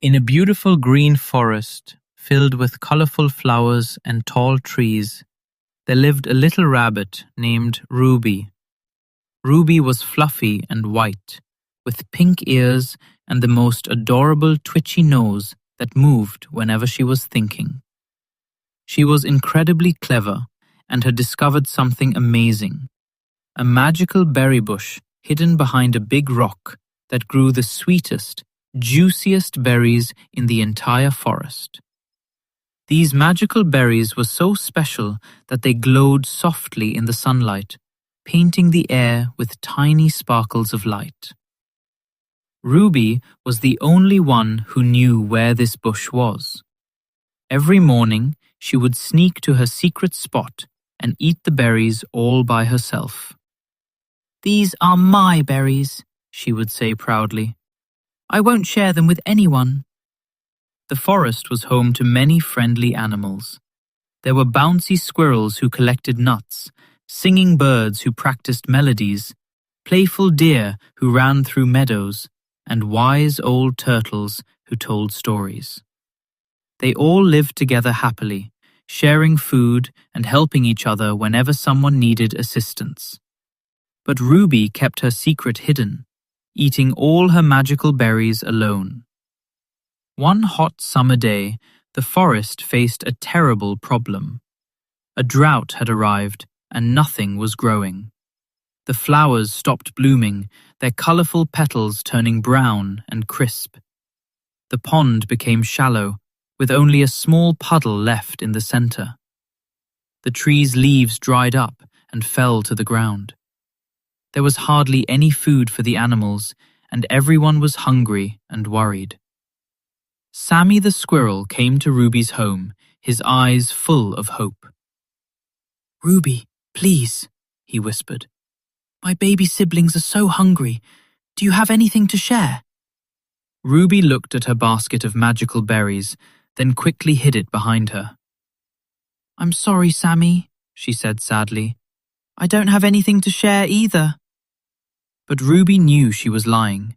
In a beautiful green forest, filled with colorful flowers and tall trees, there lived a little rabbit named Ruby. Ruby was fluffy and white, with pink ears and the most adorable twitchy nose that moved whenever she was thinking. She was incredibly clever and had discovered something amazing: a magical berry bush hidden behind a big rock that grew the sweetest, juiciest berries in the entire forest. These magical berries were so special that they glowed softly in the sunlight, painting the air with tiny sparkles of light. Ruby was the only one who knew where this bush was. Every morning, she would sneak to her secret spot and eat the berries all by herself. "These are my berries," she would say proudly. "I won't share them with anyone." The forest was home to many friendly animals. There were bouncy squirrels who collected nuts, singing birds who practiced melodies, playful deer who ran through meadows, and wise old turtles who told stories. They all lived together happily, sharing food and helping each other whenever someone needed assistance. But Ruby kept her secret hidden, eating all her magical berries alone. One hot summer day, the forest faced a terrible problem. A drought had arrived and nothing was growing. The flowers stopped blooming, their colorful petals turning brown and crisp. The pond became shallow, with only a small puddle left in the center. The trees' leaves dried up and fell to the ground. There was hardly any food for the animals, and everyone was hungry and worried. Sammy the squirrel came to Ruby's home, his eyes full of hope. "Ruby, please," he whispered. "My baby siblings are so hungry. Do you have anything to share?" Ruby looked at her basket of magical berries, then quickly hid it behind her. "I'm sorry, Sammy," she said sadly. "I don't have anything to share either." But Ruby knew she was lying.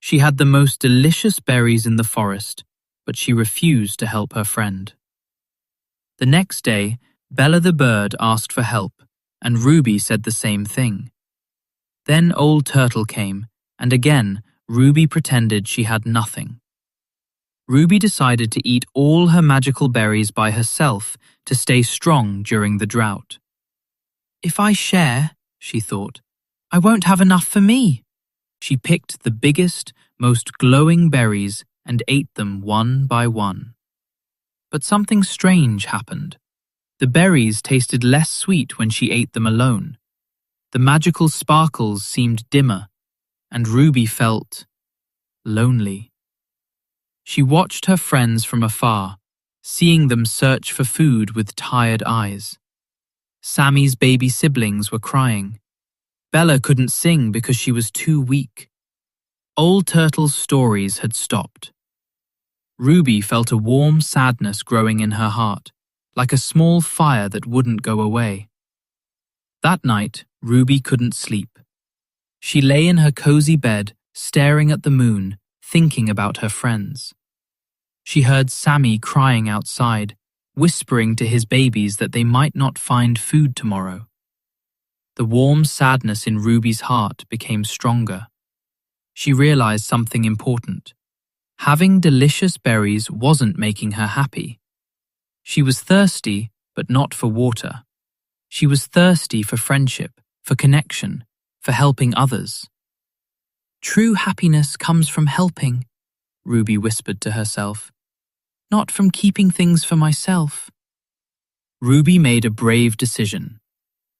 She had the most delicious berries in the forest, but she refused to help her friend. The next day, Bella the bird asked for help, and Ruby said the same thing. Then Old Turtle came, and again Ruby pretended she had nothing. Ruby decided to eat all her magical berries by herself to stay strong during the drought. "If I share," she thought, "I won't have enough for me." She picked the biggest, most glowing berries and ate them one by one. But something strange happened. The berries tasted less sweet when she ate them alone. The magical sparkles seemed dimmer, and Ruby felt lonely. She watched her friends from afar, seeing them search for food with tired eyes. Sammy's baby siblings were crying. Bella couldn't sing because she was too weak. Old Turtle's stories had stopped. Ruby felt a warm sadness growing in her heart, like a small fire that wouldn't go away. That night, Ruby couldn't sleep. She lay in her cozy bed, staring at the moon, thinking about her friends. She heard Sammy crying outside, whispering to his babies that they might not find food tomorrow. The warm sadness in Ruby's heart became stronger. She realized something important. Having delicious berries wasn't making her happy. She was thirsty, but not for water. She was thirsty for friendship, for connection, for helping others. "True happiness comes from helping," Ruby whispered to herself, "not from keeping things for myself." Ruby made a brave decision.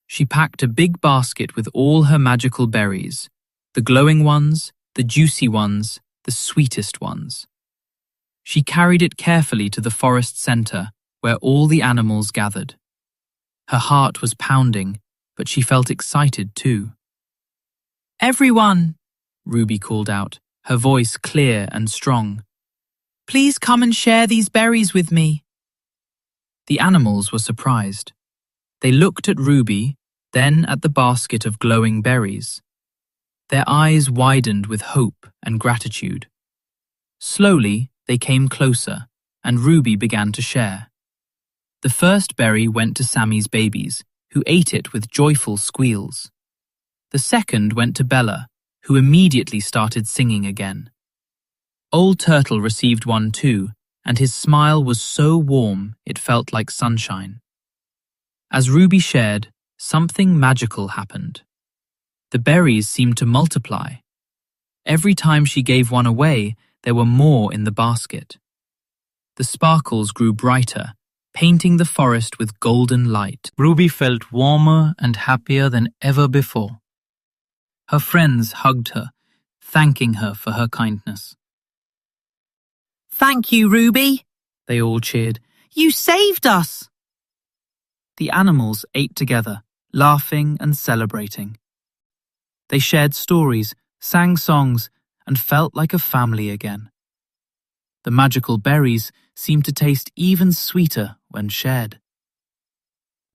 She packed a big basket with all her magical berries, the glowing ones, the juicy ones, the sweetest ones. She carried it carefully to the forest center, where all the animals gathered. Her heart was pounding, but she felt excited too. "Everyone," Ruby called out, her voice clear and strong. "Please come and share these berries with me." The animals were surprised. They looked at Ruby, then at the basket of glowing berries. Their eyes widened with hope and gratitude. Slowly, they came closer, and Ruby began to share. The first berry went to Sammy's babies, who ate it with joyful squeals. The second went to Bella, who immediately started singing again. Old Turtle received one too, and his smile was so warm it felt like sunshine. As Ruby shared, something magical happened. The berries seemed to multiply. Every time she gave one away, there were more in the basket. The sparkles grew brighter, painting the forest with golden light. Ruby felt warmer and happier than ever before. Her friends hugged her, thanking her for her kindness. "Thank you, Ruby," they all cheered. "You saved us." The animals ate together, laughing and celebrating. They shared stories, sang songs, and felt like a family again. The magical berries seemed to taste even sweeter when shared.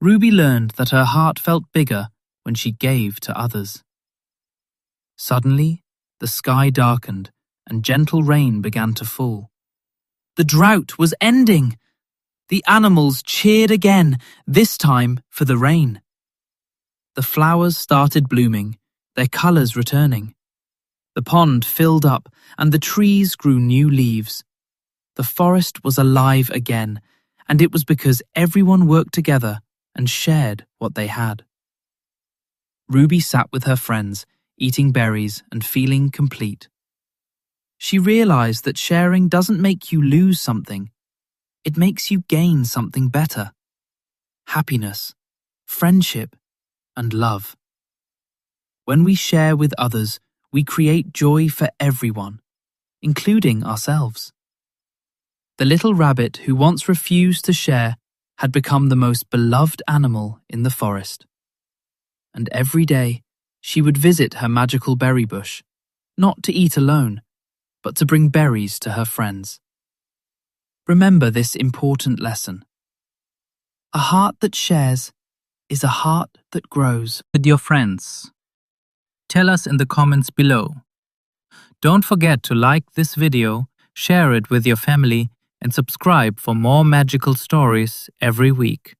Ruby learned that her heart felt bigger when she gave to others. Suddenly, the sky darkened and gentle rain began to fall. The drought was ending. The animals cheered again, this time for the rain. The flowers started blooming, their colors returning. The pond filled up and the trees grew new leaves. The forest was alive again, and it was because everyone worked together and shared what they had. Ruby sat with her friends, eating berries and feeling complete. She realized that sharing doesn't make you lose something. It makes you gain something better. Happiness, friendship, and love. When we share with others, we create joy for everyone, including ourselves. The little rabbit who once refused to share had become the most beloved animal in the forest. And every day, she would visit her magical berry bush, not to eat alone, but to bring berries to her friends. Remember this important lesson. A heart that shares is a heart that grows. With your friends. Tell us in the comments below. Don't forget to like this video, share it with your family, and subscribe for more magical stories every week.